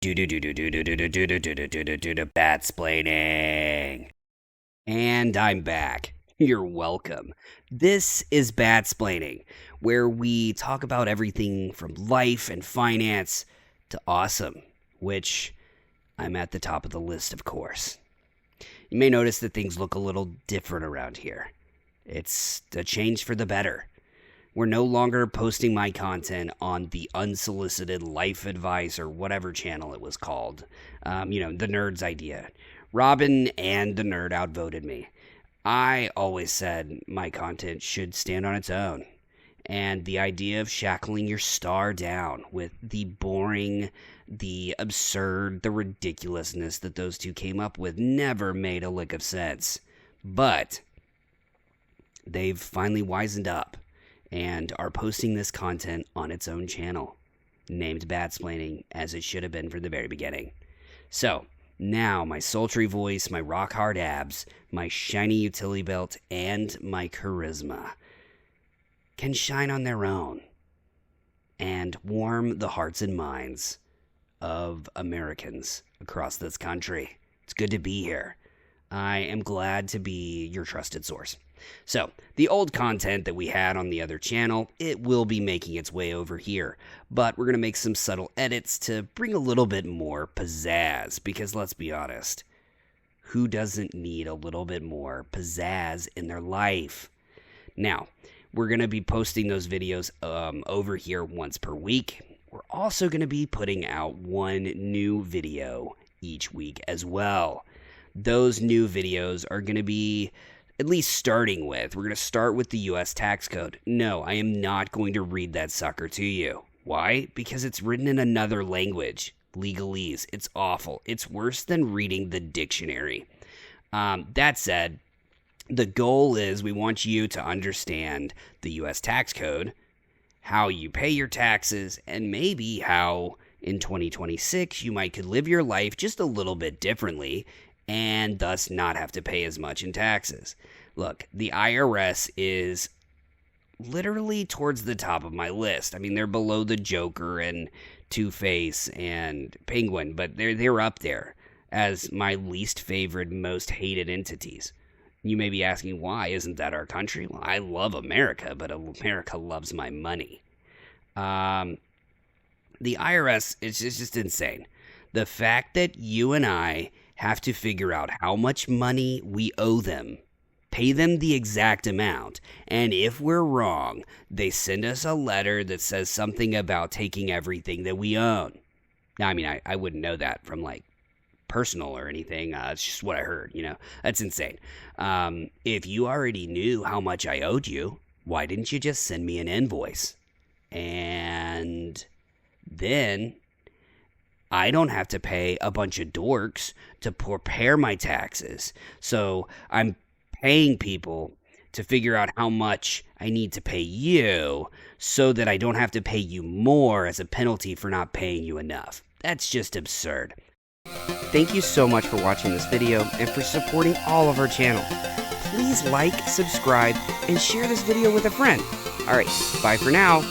Batsplaining. And I'm back. You're welcome. This is Batsplaining, where we talk about everything from life and finance to awesome, which I'm at the top of the list, of course. You may notice that things look a little different around here. It's a change for the better. We're no longer posting my content on the unsolicited life advice or whatever channel it was called. The nerd's idea. Robin and the nerd outvoted me. I always said my content should stand on its own. And the idea of shackling your star down with the boring, the absurd, the ridiculousness that those two came up with never made a lick of sense. But they've finally wisened up and are posting this content on its own channel, named Batsplaining, as it should have been from the very beginning. So, now my sultry voice, my rock-hard abs, my shiny utility belt, and my charisma can shine on their own and warm the hearts and minds of Americans across this country. It's good to be here. I am glad to be your trusted source. So, the old content that we had on the other channel, it will be making its way over here, but we're going to make some subtle edits to bring a little bit more pizzazz, because let's be honest, who doesn't need a little bit more pizzazz in their life? Now, we're going to be posting those videos over here once per week. We're also going to be putting out one new video each week as well. Those new videos are going to be at least starting with, we're going to start with the U.S. tax code. No, I am not going to read that sucker to you. Why? Because it's written in another language, legalese. It's awful. It's worse than reading the dictionary. That said, the goal is we want you to understand the U.S. tax code, how you pay your taxes, and maybe how in 2026 you could live your life just a little bit differently and thus not have to pay as much in taxes. Look, the IRS is literally towards the top of my list. I mean, they're below the Joker and Two-Face and Penguin, but they're up there as my least favorite, most hated entities. You may be asking, why isn't that our country? Well, I love America, but America loves my money. The IRS is just insane. The fact that you and I have to figure out how much money we owe them, pay them the exact amount, and if we're wrong, they send us a letter that says something about taking everything that we own. Now, I mean, I wouldn't know that from, personal or anything. It's just what I heard, That's insane. If you already knew how much I owed you, why didn't you just send me an invoice? And then I don't have to pay a bunch of dorks to prepare my taxes. So I'm paying people to figure out how much I need to pay you so that I don't have to pay you more as a penalty for not paying you enough. That's just absurd. Thank you so much for watching this video and for supporting all of our channel. Please like, subscribe, and share this video with a friend. Alright, bye for now.